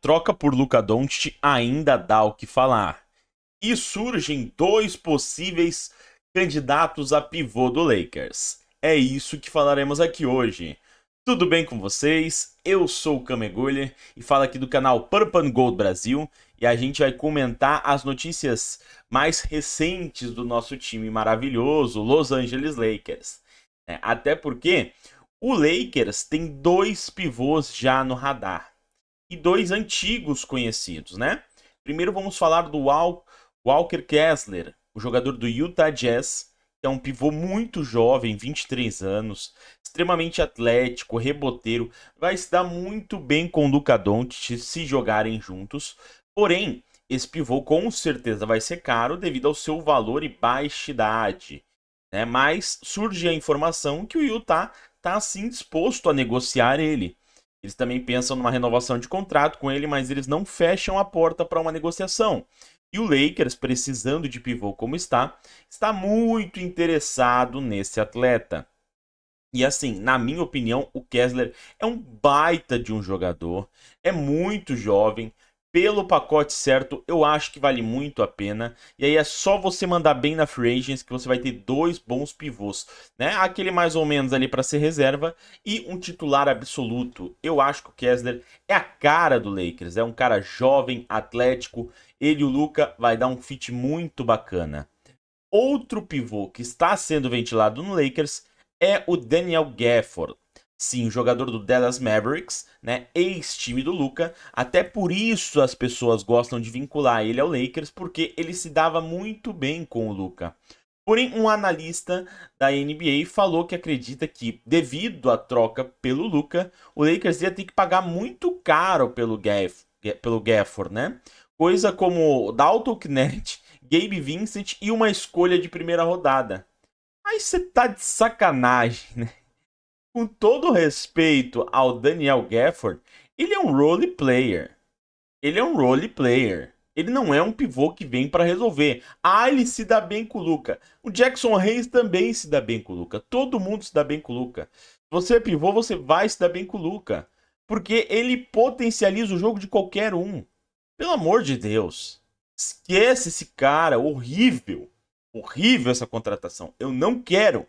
troca por Luka Doncic ainda dá o que falar. E surgem dois possíveis candidatos a pivô do Lakers. É isso que falaremos aqui hoje. Tudo bem com vocês? Eu sou o Kamegolha e falo aqui do canal Purple and Gold Brasil e a gente vai comentar as notícias mais recentes do nosso time maravilhoso, Los Angeles Lakers. Até porque o Lakers tem dois pivôs já no radar e dois antigos conhecidos, né? Primeiro vamos falar do Walker Kessler, o jogador do Utah Jazz, que é um pivô muito jovem, 23 anos, extremamente atlético, reboteiro, vai se dar muito bem com o Luka Doncic se jogarem juntos. Porém, esse pivô com certeza vai ser caro devido ao seu valor e baixa idade, né? Mas surge a informação que o Utah está sim disposto a negociar ele. Eles também pensam numa renovação de contrato com ele, mas eles não fecham a porta para uma negociação. E o Lakers, precisando de pivô como está muito interessado nesse atleta. E assim, na minha opinião, o Kessler é um baita de um jogador, é muito jovem. Pelo pacote certo, eu acho que vale muito a pena. E aí é só você mandar bem na Free Agents que você vai ter dois bons pivôs, né? Aquele mais ou menos ali para ser reserva e um titular absoluto. Eu acho que o Kessler é a cara do Lakers, é um cara jovem, atlético. Ele e o Luka vai dar um fit muito bacana. Outro pivô que está sendo ventilado no Lakers é o Daniel Gafford. Sim, jogador do Dallas Mavericks, né? Ex-time do Luka. Até por isso as pessoas gostam de vincular ele ao Lakers, porque ele se dava muito bem com o Luka. Porém, um analista da NBA falou que acredita que, devido à troca pelo Luka, o Lakers ia ter que pagar muito caro pelo Gafford, né? Coisa como Dalton Knecht, Gabe Vincent e uma escolha de primeira rodada. Aí você tá de sacanagem, né? Com todo respeito ao Daniel Gafford, ele é um role player. Ele é um role player. Ele não é um pivô que vem para resolver. Ah, ele se dá bem com o Luka. O Jackson Hayes também se dá bem com o Luka. Todo mundo se dá bem com o Luka. Se você é pivô, você vai se dar bem com o Luka. Porque ele potencializa o jogo de qualquer um. Pelo amor de Deus. Esquece esse cara. Horrível. Horrível essa contratação. Eu não quero.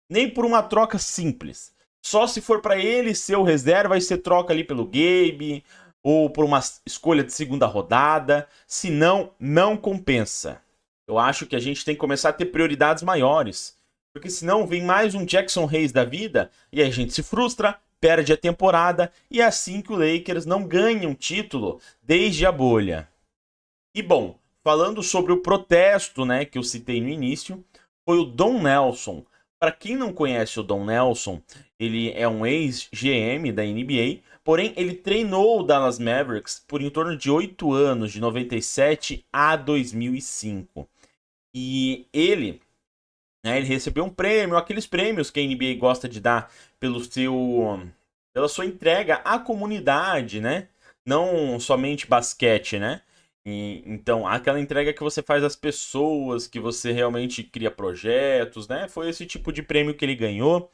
Nem por uma troca simples. Só se for para ele ser o reserva e ser troca ali pelo Gabe ou por uma escolha de segunda rodada. Se não, não compensa. Eu acho que a gente tem que começar a ter prioridades maiores. Porque senão vem mais um Jackson Hayes da vida e a gente se frustra, perde a temporada e é assim que o Lakers não ganha um título desde a bolha. E bom, falando sobre o protesto, né, que eu citei no início, foi o Don Nelson. Para quem não conhece o Don Nelson, ele é um ex-GM da NBA, porém ele treinou o Dallas Mavericks por em torno de 8 anos, de 97 a 2005. E ele, né, ele recebeu um prêmio, aqueles prêmios que a NBA gosta de dar pela sua entrega à comunidade, né? Não somente basquete, né? Então, aquela entrega que você faz às pessoas, que você realmente cria projetos, né? Foi esse tipo de prêmio que ele ganhou.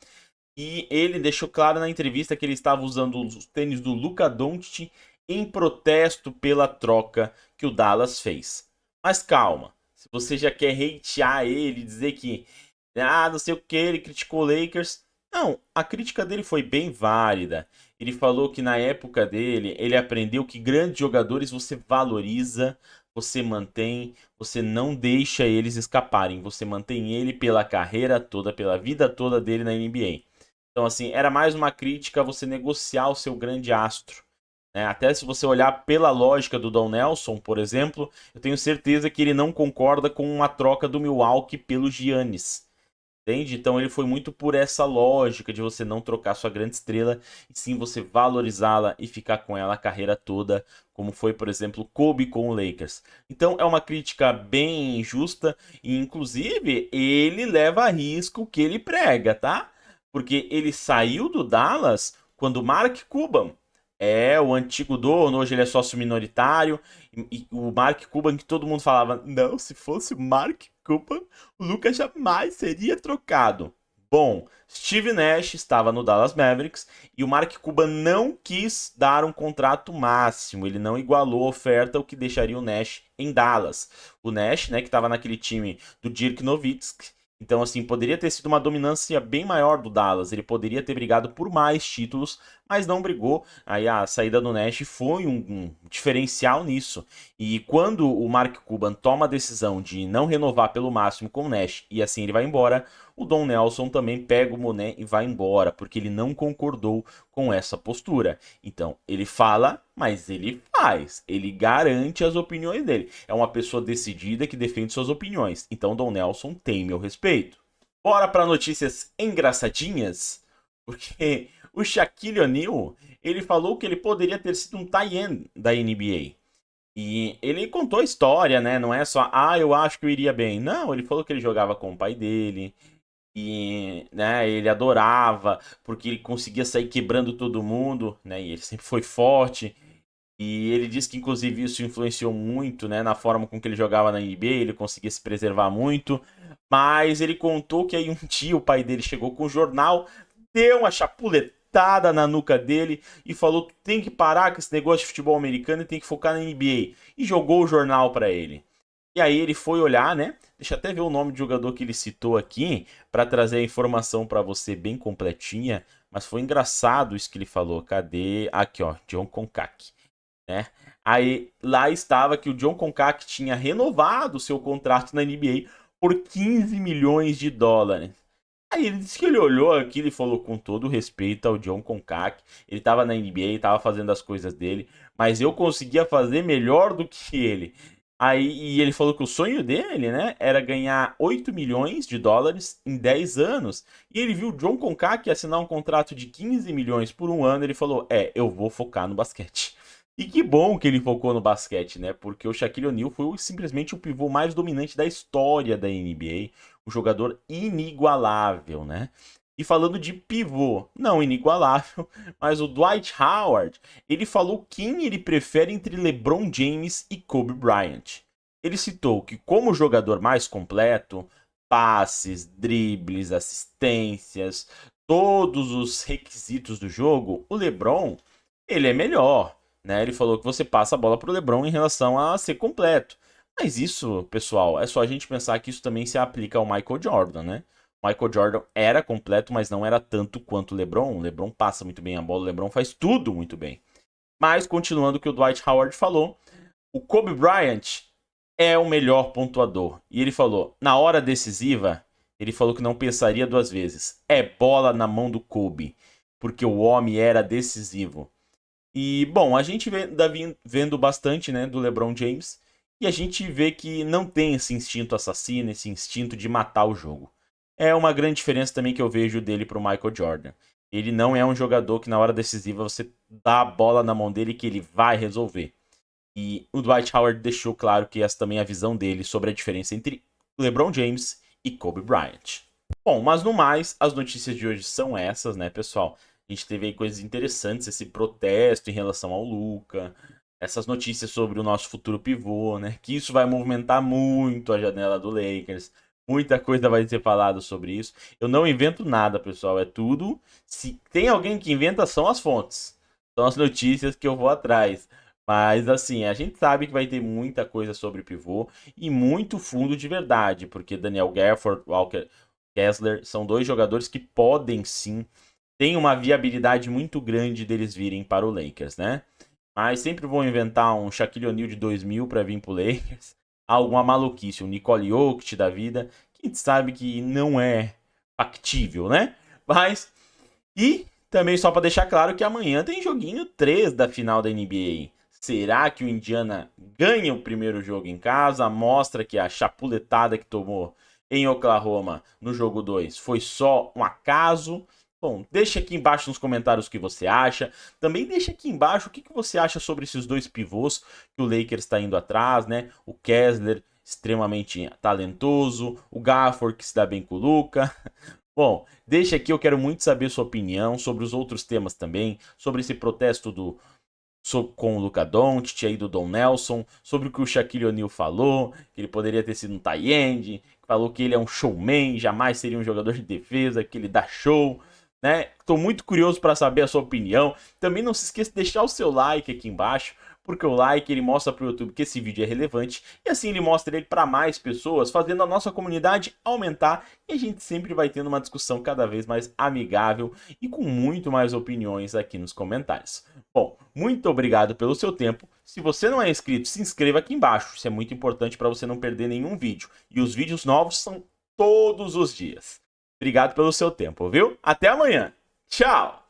E ele deixou claro na entrevista que ele estava usando os tênis do Luka Doncic em protesto pela troca que o Dallas fez. Mas calma, se você já quer hatear ele, dizer que não sei o que, ele criticou o Lakers. Não, a crítica dele foi bem válida. Ele falou que na época dele, ele aprendeu que grandes jogadores você valoriza, você mantém, você não deixa eles escaparem, você mantém ele pela carreira toda, pela vida toda dele na NBA. Então, assim, era mais uma crítica a você negociar o seu grande astro, né? Até se você olhar pela lógica do Don Nelson, por exemplo, eu tenho certeza que ele não concorda com uma troca do Milwaukee pelo Giannis. Entende? Então ele foi muito por essa lógica de você não trocar sua grande estrela, e sim você valorizá-la e ficar com ela a carreira toda, como foi, por exemplo, Kobe com o Lakers. Então é uma crítica bem justa e, inclusive, ele leva a risco o que ele prega, tá? Porque ele saiu do Dallas quando Mark Cuban é o antigo dono, hoje ele é sócio minoritário, e o Mark Cuban que todo mundo falava, não, se fosse o Mark Cuban, o Lucas jamais seria trocado. Bom, Steve Nash estava no Dallas Mavericks e o Mark Cuban não quis dar um contrato máximo, ele não igualou a oferta, o que deixaria o Nash em Dallas. O Nash, né, que estava naquele time do Dirk Nowitzki, então assim, poderia ter sido uma dominância bem maior do Dallas, ele poderia ter brigado por mais títulos, mas não brigou. Aí a saída do Nash foi um diferencial nisso. E quando o Mark Cuban toma a decisão de não renovar pelo máximo com o Nash e assim ele vai embora, o Don Nelson também pega o Monet e vai embora, porque ele não concordou com essa postura. Então, ele fala, mas ele faz. Ele garante as opiniões dele. É uma pessoa decidida que defende suas opiniões. Então, Don Nelson tem meu respeito. Bora para notícias engraçadinhas, porque o Shaquille O'Neal, ele falou que ele poderia ter sido um tie-end da NBA. E ele contou a história, né? Não é só, eu acho que eu iria bem. Não, ele falou que ele jogava com o pai dele, e, né, ele adorava, porque ele conseguia sair quebrando todo mundo, né, e ele sempre foi forte. E ele disse que, inclusive, isso influenciou muito, né, na forma com que ele jogava na NBA, ele conseguia se preservar muito. Mas ele contou que aí um dia o pai dele chegou com o jornal, deu uma chapuletada na nuca dele e falou: tu tem que parar com esse negócio de futebol americano e tem que focar na NBA. E jogou o jornal para ele. E aí ele foi olhar, né? Deixa eu até ver o nome do jogador que ele citou aqui para trazer a informação para você bem completinha. Mas foi engraçado isso que ele falou. Cadê? Aqui, ó, John Koncak, né? Aí lá estava que o John Koncak tinha renovado o seu contrato na NBA por 15 milhões de dólares. Aí ele disse que ele olhou aquilo e falou com todo respeito ao John Koncak. Ele estava na NBA, estava fazendo as coisas dele, mas eu conseguia fazer melhor do que ele. Aí, e ele falou que o sonho dele, né, era ganhar 8 milhões de dólares em 10 anos. E ele viu o John Koncak assinar um contrato de 15 milhões por um ano. Ele falou: eu vou focar no basquete. E que bom que ele focou no basquete, né? Porque o Shaquille O'Neal foi simplesmente o pivô mais dominante da história da NBA. Um jogador inigualável, né? E falando de pivô, não inigualável, mas o Dwight Howard, ele falou quem ele prefere entre LeBron James e Kobe Bryant. Ele citou que como jogador mais completo, passes, dribles, assistências, todos os requisitos do jogo, o LeBron, ele é melhor, né? Ele falou que você passa a bola para o LeBron em relação a ser completo. Mas isso, pessoal, é só a gente pensar que isso também se aplica ao Michael Jordan, né? Michael Jordan era completo, mas não era tanto quanto o LeBron. O LeBron passa muito bem a bola, o LeBron faz tudo muito bem. Mas, continuando o que o Dwight Howard falou, o Kobe Bryant é o melhor pontuador. E ele falou, na hora decisiva, ele falou que não pensaria duas vezes. É bola na mão do Kobe, porque o homem era decisivo. E, bom, a gente vendo bastante, né, do LeBron James, e a gente vê que não tem esse instinto assassino, esse instinto de matar o jogo. É uma grande diferença também que eu vejo dele pro Michael Jordan. Ele não é um jogador que na hora decisiva você dá a bola na mão dele que ele vai resolver. E o Dwight Howard deixou claro que essa também é a visão dele sobre a diferença entre LeBron James e Kobe Bryant. Bom, mas no mais, as notícias de hoje são essas, né, pessoal? A gente teve aí coisas interessantes, esse protesto em relação ao Luka, essas notícias sobre o nosso futuro pivô, né? Que isso vai movimentar muito a janela do Lakers. Muita coisa vai ser falado sobre isso. Eu não invento nada, pessoal. É tudo. Se tem alguém que inventa, são as fontes. São as notícias que eu vou atrás. Mas assim, a gente sabe que vai ter muita coisa sobre pivô e muito fundo de verdade, porque Daniel Gafford, Walker Kessler são dois jogadores que podem sim, tem uma viabilidade muito grande deles virem para o Lakers, né? Mas sempre vão inventar um Shaquille O'Neal de 2000 para vir para o Lakers, alguma maluquice, um Nicole Jokic da vida, que a gente sabe que não é factível, né? Mas, e também só para deixar claro que amanhã tem joguinho 3 da final da NBA. Será que o Indiana ganha o primeiro jogo em casa? Mostra que a chapuletada que tomou em Oklahoma no jogo 2 foi só um acaso? Bom, deixa aqui embaixo nos comentários o que você acha. Também deixa aqui embaixo o que você acha sobre esses dois pivôs que o Lakers está indo atrás, né? O Kessler, extremamente talentoso. O Gafford, que se dá bem com o Luka. Bom, deixa aqui, eu quero muito saber sua opinião sobre os outros temas também. Sobre esse protesto com o Luka Doncic aí do Don Nelson, sobre o que o Shaquille O'Neal falou, que ele poderia ter sido um tie-end, falou que ele é um showman, jamais seria um jogador de defesa, que ele dá show, né? Tô muito curioso para saber a sua opinião. Também não se esqueça de deixar o seu like aqui embaixo, porque o like ele mostra para o YouTube que esse vídeo é relevante e assim ele mostra ele para mais pessoas, fazendo a nossa comunidade aumentar e a gente sempre vai tendo uma discussão cada vez mais amigável e com muito mais opiniões aqui nos comentários. Bom, muito obrigado pelo seu tempo. Se você não é inscrito, se inscreva aqui embaixo. Isso é muito importante para você não perder nenhum vídeo. E os vídeos novos são todos os dias. Obrigado pelo seu tempo, viu? Até amanhã. Tchau!